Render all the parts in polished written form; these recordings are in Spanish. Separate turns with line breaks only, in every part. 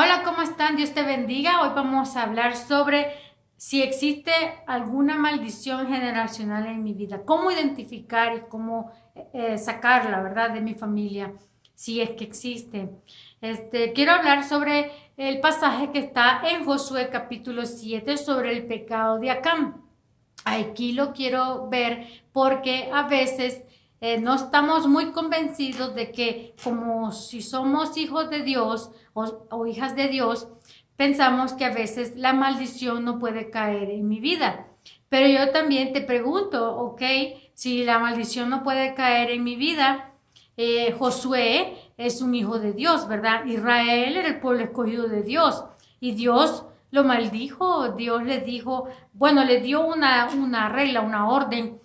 Hola, ¿cómo están? Dios te bendiga. Hoy vamos a hablar sobre si existe alguna maldición generacional en mi vida, cómo identificar y cómo sacarla, ¿verdad?, de mi familia, si es que existe. Quiero hablar sobre el pasaje que está en Josué capítulo 7 sobre el pecado de Acán. Aquí lo quiero ver porque a veces no estamos muy convencidos de que como si somos hijos de Dios o hijas de Dios, pensamos que a veces la maldición no puede caer en mi vida. Pero yo también te pregunto, ok, si la maldición no puede caer en mi vida, Josué es un hijo de Dios, ¿verdad? Israel era el pueblo escogido de Dios y Dios lo maldijo, Dios le dijo, bueno, le dio una regla, una orden.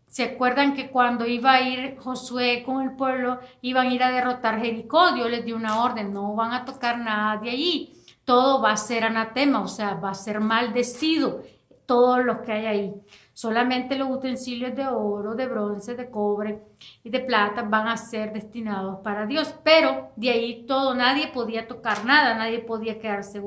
¿Se acuerdan que cuando iba a ir Josué con el pueblo, iban a ir a derrotar Jericó? Dios les dio una orden, no van a tocar nada de allí. Todo va a ser anatema, o sea, va a ser maldecido, todos los que hay ahí. Solamente los utensilios de oro, de bronce, de cobre y de plata van a ser destinados para Dios. Pero de ahí todo, nadie podía tocar nada, nadie podía quedarse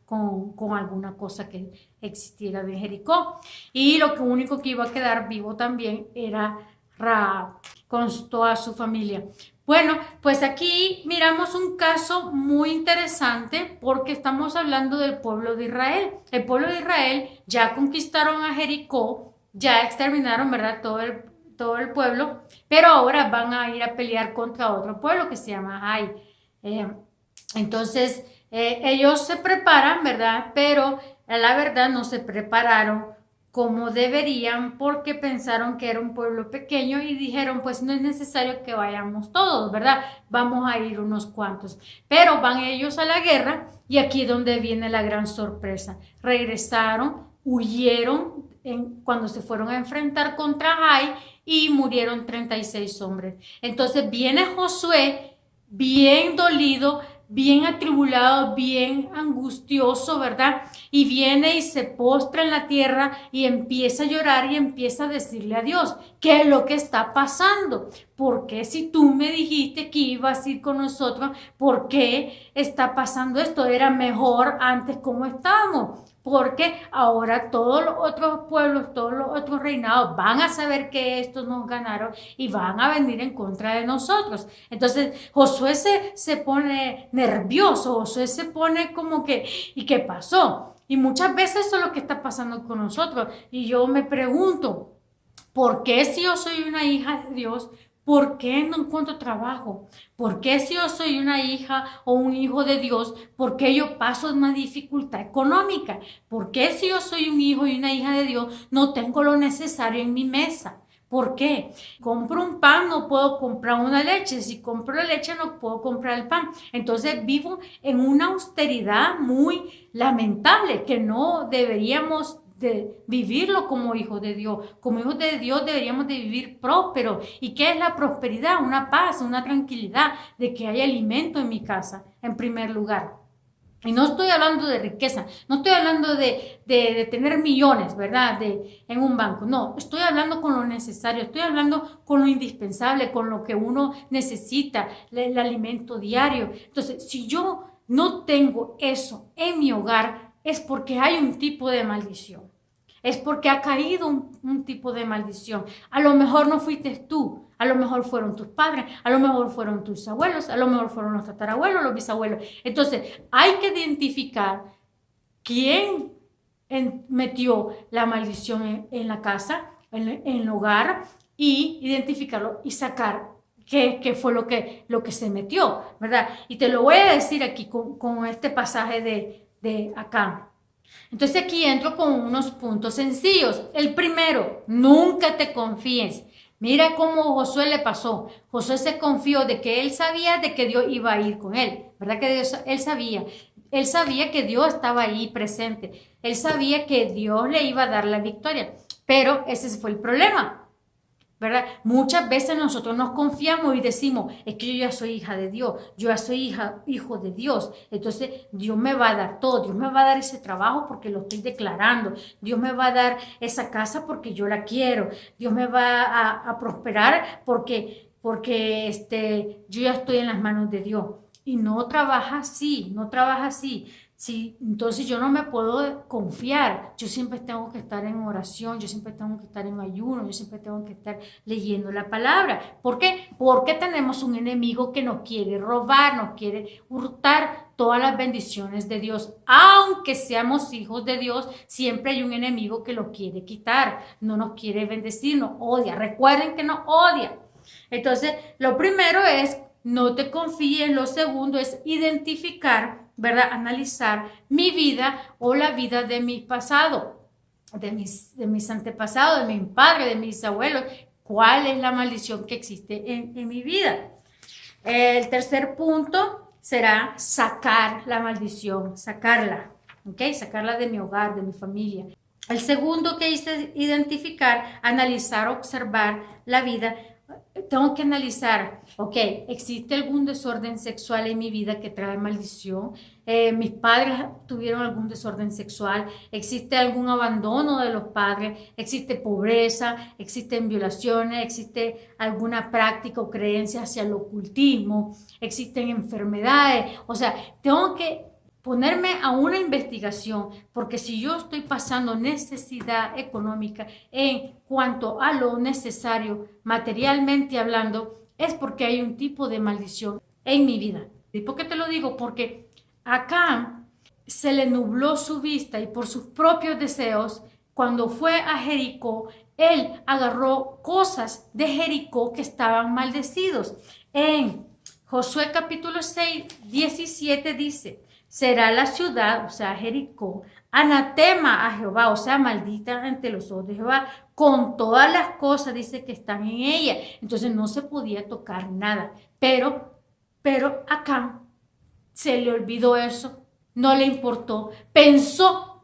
con alguna cosa que existiera de Jericó. Y lo único que iba a quedar vivo también era Raab con toda su familia. Bueno, pues aquí miramos un caso muy interesante porque estamos hablando del pueblo de Israel. El pueblo de Israel ya conquistaron a Jericó, ya exterminaron, ¿verdad? Todo el pueblo, pero ahora van a ir a pelear contra otro pueblo que se llama Ai. Eh, entonces, ellos se preparan, ¿verdad? Pero la verdad no se prepararon como deberían porque pensaron que era un pueblo pequeño y dijeron, pues no es necesario que vayamos todos, ¿verdad? Vamos a ir unos cuantos. Pero van ellos a la guerra y aquí es donde viene la gran sorpresa. Regresaron, huyeron cuando se fueron a enfrentar contra Jai y murieron 36 hombres. Entonces viene Josué bien dolido, bien atribulado, bien angustioso, ¿verdad? Y viene y se postra en la tierra y empieza a llorar y empieza a decirle a Dios, ¿qué es lo que está pasando? ¿Por qué si tú me dijiste que ibas a ir con nosotros, por qué está pasando esto? Era mejor antes como estábamos. Porque ahora todos los otros pueblos, todos los otros reinados van a saber que estos nos ganaron y van a venir en contra de nosotros. Entonces Josué se pone nervioso, Josué se pone como que, ¿y qué pasó? Y muchas veces eso es lo que está pasando con nosotros. Y yo me pregunto, ¿por qué si yo soy una hija de Dios? ¿Por qué no encuentro trabajo? ¿Por qué si yo soy una hija o un hijo de Dios? ¿Por qué yo paso una dificultad económica? ¿Por qué si yo soy un hijo y una hija de Dios no tengo lo necesario en mi mesa? ¿Por qué? Compro un pan, no puedo comprar una leche. Si compro la leche, no puedo comprar el pan. Entonces vivo en una austeridad muy lamentable que no deberíamos de vivirlo como hijos de Dios. Como hijos de Dios deberíamos de vivir próspero. ¿Y qué es la prosperidad? Una paz, una tranquilidad de que hay alimento en mi casa, en primer lugar. Y no estoy hablando de riqueza, no estoy hablando de tener millones, ¿verdad? En un banco. No, estoy hablando con lo necesario, estoy hablando con lo indispensable, con lo que uno necesita, el alimento diario. Entonces, si yo no tengo eso en mi hogar, es porque hay un tipo de maldición. Es porque ha caído un tipo de maldición. A lo mejor no fuiste tú, a lo mejor fueron tus padres, a lo mejor fueron tus abuelos, a lo mejor fueron los tatarabuelos, los bisabuelos. Entonces, hay que identificar quién metió la maldición en la casa, en el hogar, y identificarlo y sacar qué fue lo que se metió, ¿verdad? Y te lo voy a decir aquí con este pasaje de acá. Entonces aquí entro con unos puntos sencillos. El primero, nunca te confíes. Mira cómo Josué le pasó. Josué se confió de que él sabía de que Dios iba a ir con él. ¿Verdad que Dios, él sabía? Él sabía que Dios estaba ahí presente. Él sabía que Dios le iba a dar la victoria. Pero ese fue el problema. ¿Verdad? Muchas veces nosotros nos confiamos y decimos, es que yo ya soy hija de Dios, yo ya soy hijo de Dios, entonces Dios me va a dar todo, Dios me va a dar ese trabajo porque lo estoy declarando, Dios me va a dar esa casa porque yo la quiero, Dios me va a prosperar porque yo ya estoy en las manos de Dios. Y no trabaja así, no trabaja así. Sí, entonces yo no me puedo confiar, yo siempre tengo que estar en oración, yo siempre tengo que estar en ayuno, yo siempre tengo que estar leyendo la palabra. ¿Por qué? Porque tenemos un enemigo que nos quiere robar, nos quiere hurtar todas las bendiciones de Dios. Aunque seamos hijos de Dios, siempre hay un enemigo que lo quiere quitar, no nos quiere bendecir, nos odia. Recuerden que nos odia. Entonces, lo primero es no te confíes, lo segundo es identificar, ¿verdad? Analizar mi vida o la vida de mi pasado, de mis antepasados, de mi padre, de mis abuelos. ¿Cuál es la maldición que existe en mi vida? El tercer punto será sacar la maldición, sacarla, ¿ok? Sacarla de mi hogar, de mi familia. El segundo que hice identificar, analizar, observar la vida. Tengo que analizar, ok, ¿existe algún desorden sexual en mi vida que trae maldición? Mis padres tuvieron algún desorden sexual, existe algún abandono de los padres, existe pobreza, existen violaciones, existe alguna práctica o creencia hacia el ocultismo, existen enfermedades. O sea, tengo que ponerme a una investigación, porque si yo estoy pasando necesidad económica en cuanto a lo necesario, materialmente hablando, es porque hay un tipo de maldición en mi vida. ¿Y por qué te lo digo? Porque acá se le nubló su vista y por sus propios deseos, cuando fue a Jericó, él agarró cosas de Jericó que estaban maldecidos. En Josué capítulo 6, 17 dice: será la ciudad, o sea, Jericó, anatema a Jehová, o sea, maldita ante los ojos de Jehová, con todas las cosas, dice, que están en ella. Entonces no se podía tocar nada. Pero acá se le olvidó eso, no le importó, pensó.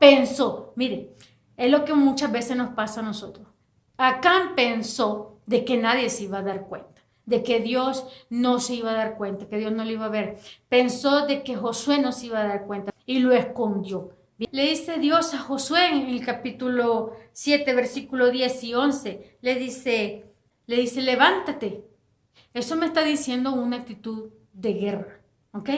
Mire, es lo que muchas veces nos pasa a nosotros. Acán pensó de que nadie se iba a dar cuenta, de que Dios no se iba a dar cuenta, que Dios no lo iba a ver. Pensó de que Josué no se iba a dar cuenta y lo escondió. Le dice Dios a Josué en el capítulo 7, versículo 10 y 11, le dice, levántate. Eso me está diciendo una actitud de guerra, ¿ok?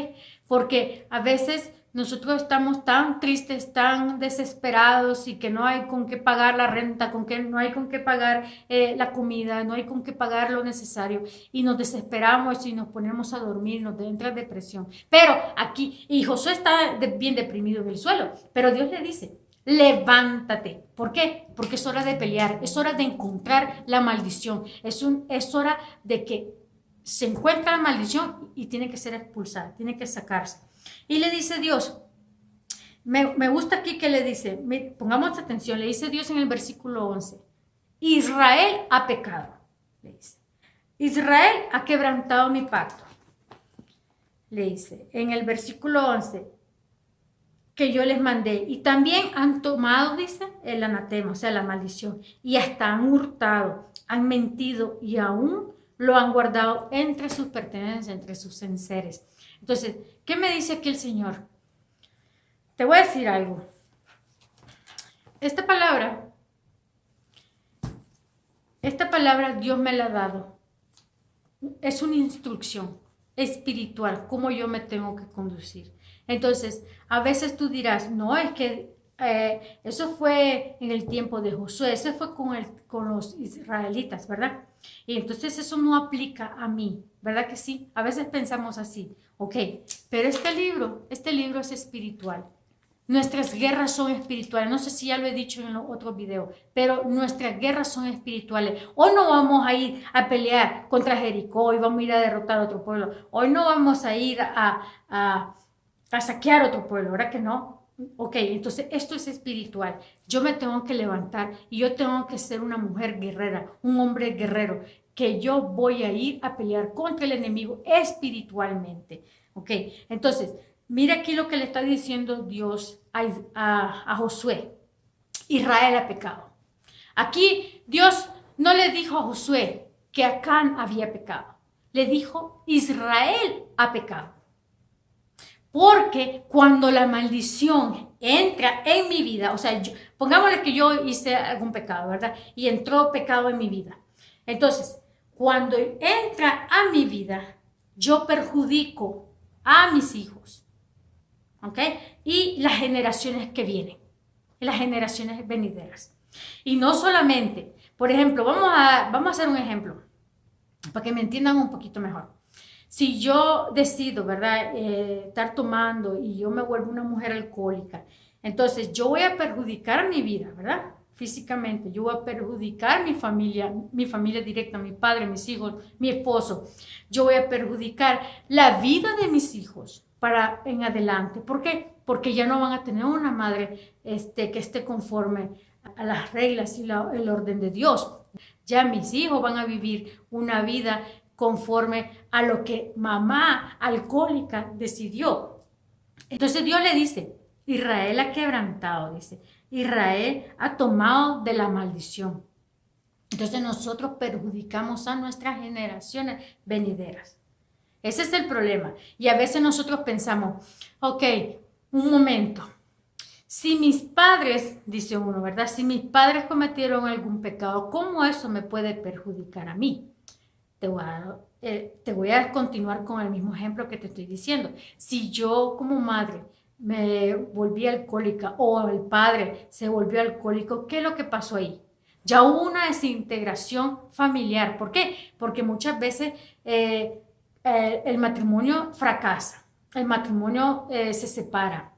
Porque a veces nosotros estamos tan tristes, tan desesperados y que no hay con qué pagar la renta, no hay con qué pagar la comida, no hay con qué pagar lo necesario y nos desesperamos y nos ponemos a dormir, nos entra depresión. Pero aquí, y Josué está bien deprimido en el suelo, pero Dios le dice: levántate. ¿Por qué? Porque es hora de pelear, es hora de encontrar la maldición, es hora de que se encuentra la maldición y tiene que ser expulsada, tiene que sacarse. Y le dice Dios, me gusta aquí que le dice, pongamos atención, le dice Dios en el versículo 11, Israel ha pecado, le dice. Israel ha quebrantado mi pacto, le dice en el versículo 11, que yo les mandé, y también han tomado, dice, el anatema, o sea, la maldición, y hasta han hurtado, han mentido y aún lo han guardado entre sus pertenencias, entre sus enseres. Entonces, ¿qué me dice aquí el Señor? Te voy a decir algo. Esta palabra Dios me la ha dado. Es una instrucción espiritual, cómo yo me tengo que conducir. Entonces, a veces tú dirás, no, es que eso fue en el tiempo de Josué, eso fue con los israelitas, ¿verdad? Y entonces eso no aplica a mí, ¿verdad que sí? A veces pensamos así, ok, pero este libro es espiritual. Nuestras guerras son espirituales. No sé si ya lo he dicho en los otros videos, pero nuestras guerras son espirituales. Hoy no vamos a ir a pelear contra Jericó y vamos a ir a derrotar a otro pueblo. Hoy no vamos a ir a saquear otro pueblo, ¿verdad que no? Ok, entonces esto es espiritual. Yo me tengo que levantar y yo tengo que ser una mujer guerrera, un hombre guerrero, que yo voy a ir a pelear contra el enemigo espiritualmente. Ok, entonces, mira aquí lo que le está diciendo Dios a Josué. Israel ha pecado. Aquí Dios no le dijo a Josué que Acán había pecado. Le dijo, Israel ha pecado. Porque cuando la maldición entra en mi vida, o sea, pongámosle que yo hice algún pecado, ¿verdad? Y entró pecado en mi vida. Entonces, cuando entra a mi vida, yo perjudico a mis hijos, ¿ok? Y las generaciones que vienen, las generaciones venideras. Y no solamente, por ejemplo, vamos a hacer un ejemplo, para que me entiendan un poquito mejor. Si yo decido, ¿verdad?, estar tomando y yo me vuelvo una mujer alcohólica, entonces yo voy a perjudicar mi vida, ¿verdad? Físicamente, yo voy a perjudicar mi familia directa, mi padre, mis hijos, mi esposo. Yo voy a perjudicar la vida de mis hijos para en adelante. ¿Por qué? Porque ya no van a tener una madre que esté conforme a las reglas y el orden de Dios. Ya mis hijos van a vivir una vida conforme a lo que mamá alcohólica decidió. Entonces Dios le dice, Israel ha quebrantado, dice, Israel ha tomado de la maldición. Entonces nosotros perjudicamos a nuestras generaciones venideras. Ese es el problema. Y a veces nosotros pensamos, ok, un momento. Si mis padres, dice uno, ¿verdad? Si mis padres cometieron algún pecado, ¿cómo eso me puede perjudicar a mí? Te voy a continuar con el mismo ejemplo que te estoy diciendo. Si yo como madre me volví alcohólica o el padre se volvió alcohólico, ¿qué es lo que pasó ahí? Ya hubo una desintegración familiar. ¿Por qué? Porque muchas veces el matrimonio fracasa, el matrimonio se separa.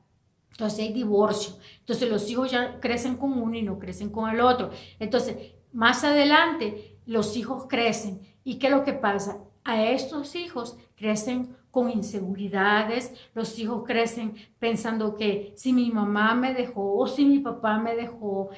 Entonces hay divorcio. Entonces los hijos ya crecen con uno y no crecen con el otro. Entonces, más adelante, los hijos crecen. ¿Y qué es lo que pasa? A estos hijos crecen con inseguridades, los hijos crecen pensando que si mi mamá me dejó o si mi papá me dejó,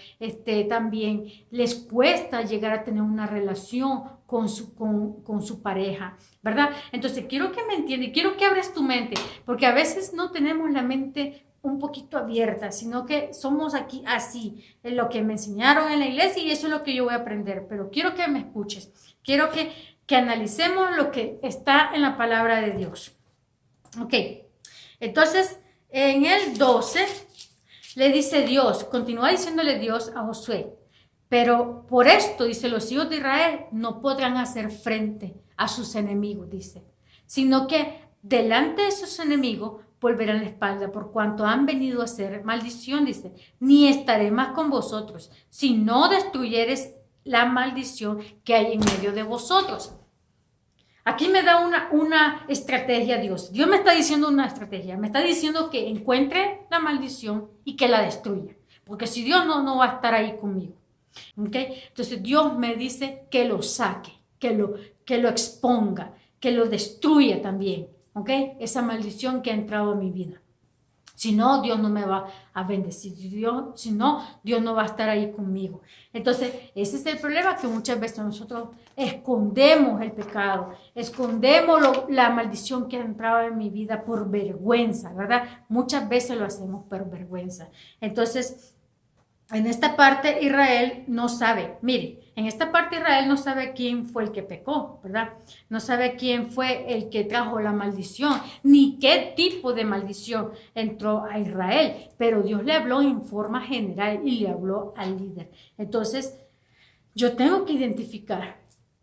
también les cuesta llegar a tener una relación con su pareja, ¿verdad? Entonces quiero que me entiendas, quiero que abres tu mente, porque a veces no tenemos la mente un poquito abierta, sino que somos aquí así, en lo que me enseñaron en la iglesia y eso es lo que yo voy a aprender, pero quiero que me escuches, quiero que analicemos lo que está en la palabra de Dios. Ok, entonces en el 12 le dice Dios, continúa diciéndole Dios a Josué, pero por esto, dice, los hijos de Israel no podrán hacer frente a sus enemigos, dice, sino que delante de sus enemigos volverán la espalda por cuanto han venido a hacer maldición, dice, ni estaré más con vosotros, si no destruyeres la maldición que hay en medio de vosotros. Aquí me da una estrategia Dios. Dios me está diciendo una estrategia. Me está diciendo que encuentre la maldición y que la destruya. Porque si Dios no va a estar ahí conmigo. ¿Okay? Entonces Dios me dice que lo saque, que lo exponga, que lo destruya también. ¿Okay? Esa maldición que ha entrado en mi vida. Si no, Dios no me va a bendecir. Si no, Dios no va a estar ahí conmigo. Entonces, ese es el problema, que muchas veces nosotros escondemos el pecado, escondemos la maldición que ha entrado en mi vida por vergüenza, ¿verdad? Muchas veces lo hacemos por vergüenza. Entonces, en esta parte Israel no sabe, mire, en esta parte Israel no sabe quién fue el que pecó, ¿verdad? No sabe quién fue el que trajo la maldición, ni qué tipo de maldición entró a Israel, pero Dios le habló en forma general y le habló al líder. Entonces, yo tengo que identificar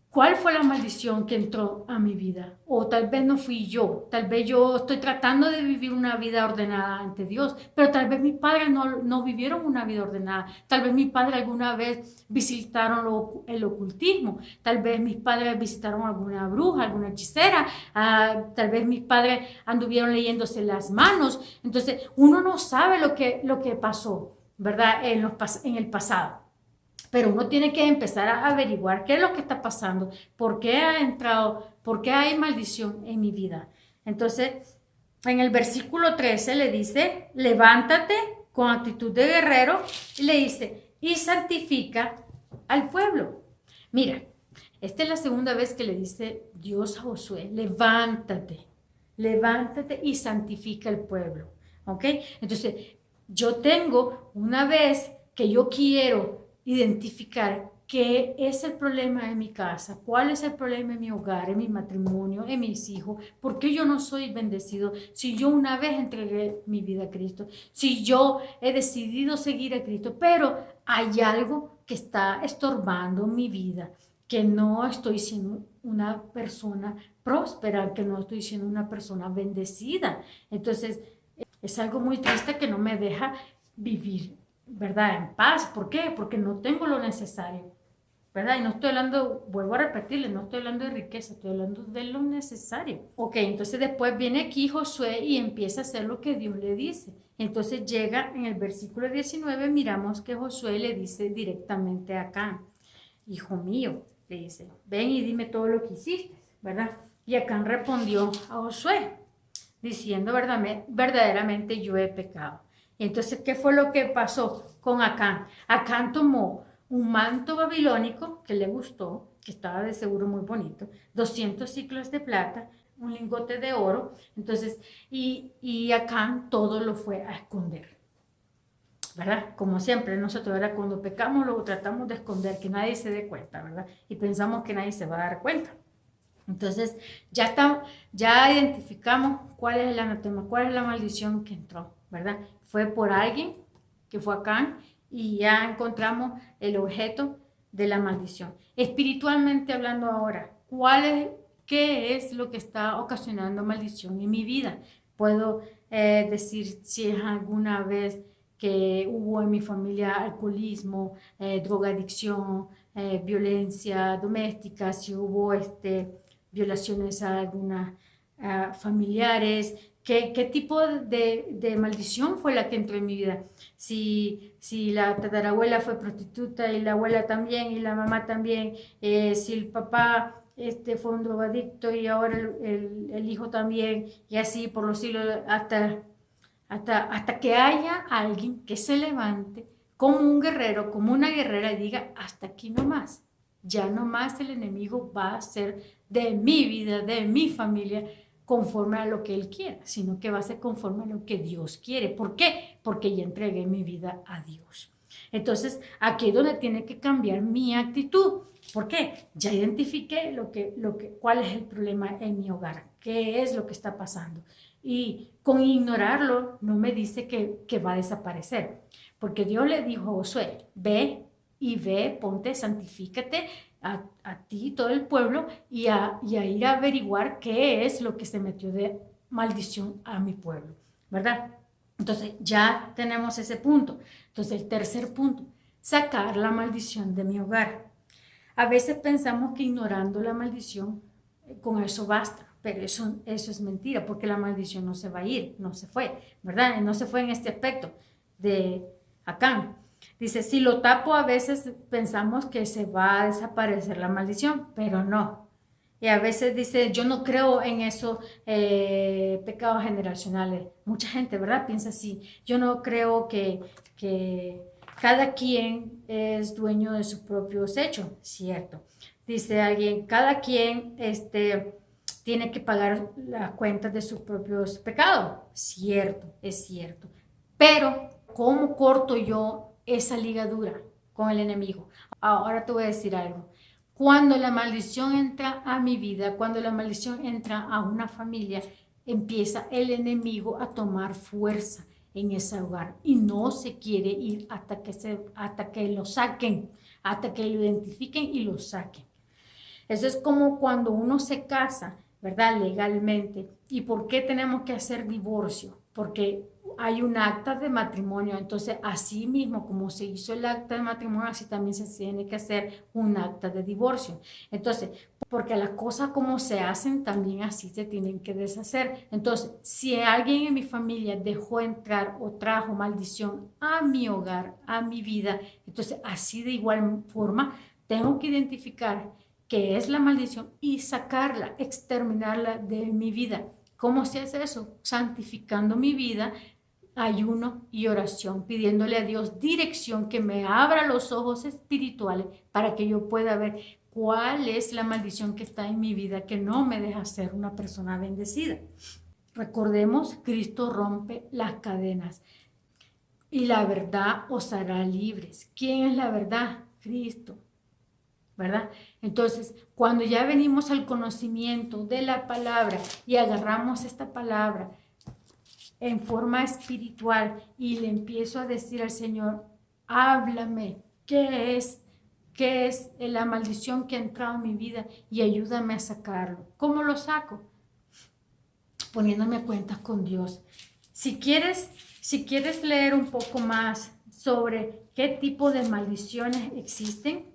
cuál fue la maldición que entró a mi vida. O tal vez no fui yo, tal vez yo estoy tratando de vivir una vida ordenada ante Dios, pero tal vez mis padres no vivieron una vida ordenada. Tal vez mis padres alguna vez visitaron el ocultismo, tal vez mis padres visitaron alguna bruja, alguna hechicera, tal vez mis padres anduvieron leyéndose las manos. Entonces uno no sabe lo que pasó, ¿verdad? En el pasado. Pero uno tiene que empezar a averiguar qué es lo que está pasando, por qué ha entrado, por qué hay maldición en mi vida. Entonces, en el versículo 13 le dice, levántate con actitud de guerrero, y le dice, y santifica al pueblo. Mira, esta es la segunda vez que le dice Dios a Josué, levántate y santifica al pueblo. ¿Ok? Entonces, yo tengo una vez que yo quiero identificar qué es el problema en mi casa, cuál es el problema en mi hogar, en mi matrimonio, en mis hijos, por qué yo no soy bendecido, si yo una vez entregué mi vida a Cristo, si yo he decidido seguir a Cristo, pero hay algo que está estorbando mi vida, que no estoy siendo una persona próspera, que no estoy siendo una persona bendecida. Entonces, es algo muy triste que no me deja vivir, ¿verdad? En paz. ¿Por qué? Porque no tengo lo necesario, ¿verdad? Y no estoy hablando, vuelvo a repetirle, no estoy hablando de riqueza, estoy hablando de lo necesario. Ok, entonces después viene aquí Josué y empieza a hacer lo que Dios le dice. Entonces llega en el versículo 19, miramos que Josué le dice directamente a Acán, hijo mío, le dice, ven y dime todo lo que hiciste, ¿verdad? Y Acán respondió a Josué, diciendo, verdaderamente yo he pecado. Y entonces, ¿qué fue lo que pasó con Acán? Acán tomó un manto babilónico que le gustó, que estaba de seguro muy bonito, 200 ciclos de plata, un lingote de oro, entonces, y Acán todo lo fue a esconder, ¿verdad? Como siempre, nosotros, ¿verdad? Cuando pecamos lo tratamos de esconder, que nadie se dé cuenta, ¿verdad? Y pensamos que nadie se va a dar cuenta. Entonces, ya identificamos cuál es el anatema, cuál es la maldición que entró, ¿verdad? Fue por alguien que fue acá y ya encontramos el objeto de la maldición. Espiritualmente hablando ahora, ¿qué es lo que está ocasionando maldición en mi vida? Puedo decir si es alguna vez que hubo en mi familia alcoholismo, drogadicción, violencia doméstica, si hubo violaciones a algunas familiares, ¿qué tipo de maldición fue la que entró en mi vida? Si la tatarabuela fue prostituta y la abuela también y la mamá también, si el papá fue un drogadicto y ahora el hijo también, y así por los siglos, hasta que haya alguien que se levante como un guerrero, como una guerrera y diga, hasta aquí no más. Ya no más el enemigo va a ser de mi vida, de mi familia, conforme a lo que él quiera, sino que va a ser conforme a lo que Dios quiere. ¿Por qué? Porque ya entregué mi vida a Dios. Entonces, aquí es donde tiene que cambiar mi actitud. ¿Por qué? Ya identifiqué cuál es el problema en mi hogar, qué es lo que está pasando. Y con ignorarlo no me dice que va a desaparecer. Porque Dios le dijo a Josué, ve, ponte, santifícate a ti y todo el pueblo y a ir a averiguar qué es lo que se metió de maldición a mi pueblo, ¿verdad? Entonces ya tenemos ese punto. Entonces el tercer punto, sacar la maldición de mi hogar. A veces pensamos que ignorando la maldición, con eso basta, pero eso es mentira, porque la maldición no se va a ir, no se fue, ¿verdad? No se fue en este aspecto de Acán. Dice, si lo tapo, a veces pensamos que se va a desaparecer la maldición, pero no. Y a veces dice, yo no creo en esos pecados generacionales. Mucha gente, ¿verdad? Piensa así. Yo no creo que cada quien es dueño de sus propios hechos, cierto. Dice alguien, cada quien tiene que pagar las cuentas de sus propios pecados, cierto, es cierto. Pero, ¿cómo corto yo esa ligadura con el enemigo? Ahora te voy a decir algo. Cuando la maldición entra a mi vida, cuando la maldición entra a una familia, empieza el enemigo a tomar fuerza en ese hogar y no se quiere ir hasta que lo saquen, hasta que lo identifiquen y lo saquen. Eso es como cuando uno se casa, ¿verdad? Legalmente. ¿Y por qué tenemos que hacer divorcio? Porque hay un acta de matrimonio. Entonces, así mismo como se hizo el acta de matrimonio, así también se tiene que hacer un acta de divorcio. Entonces, porque las cosas como se hacen, también así se tienen que deshacer. Entonces, si alguien en mi familia dejó entrar o trajo maldición a mi hogar, a mi vida, entonces así de igual forma, tengo que identificar qué es la maldición y sacarla, exterminarla de mi vida. ¿Cómo se hace eso? Santificando mi vida, ayuno y oración, pidiéndole a Dios dirección, que me abra los ojos espirituales para que yo pueda ver cuál es la maldición que está en mi vida que no me deja ser una persona bendecida. Recordemos, Cristo rompe las cadenas y la verdad os hará libres. ¿Quién es la verdad? Cristo, ¿verdad? Entonces, cuando ya venimos al conocimiento de la palabra y agarramos esta palabra en forma espiritual y le empiezo a decir al Señor, háblame, qué es la maldición que ha entrado en mi vida y ayúdame a sacarlo. ¿Cómo lo saco? Poniéndome a cuentas con Dios. Si quieres leer un poco más sobre qué tipo de maldiciones existen,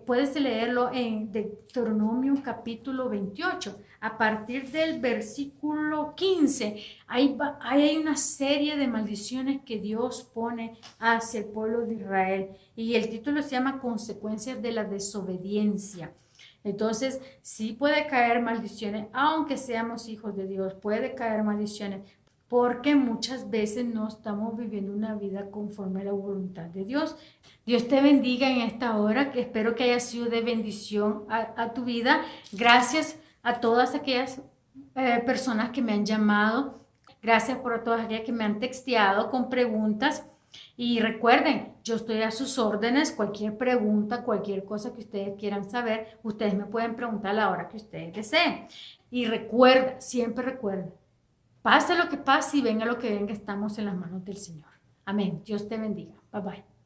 puedes leerlo en Deuteronomio capítulo 28. A partir del versículo 15, hay una serie de maldiciones que Dios pone hacia el pueblo de Israel. Y el título se llama Consecuencias de la desobediencia. Entonces, sí puede caer maldiciones, aunque seamos hijos de Dios, puede caer maldiciones, porque muchas veces no estamos viviendo una vida conforme a la voluntad de Dios. Dios te bendiga en esta hora, que espero que haya sido de bendición a tu vida. Gracias a todas aquellas personas que me han llamado. Gracias por todas aquellas que me han texteado con preguntas. Y recuerden, yo estoy a sus órdenes. Cualquier pregunta, cualquier cosa que ustedes quieran saber, ustedes me pueden preguntar a la hora que ustedes deseen. Y recuerda, siempre recuerda, pase lo que pase y venga lo que venga, estamos en las manos del Señor. Amén. Dios te bendiga. Bye bye.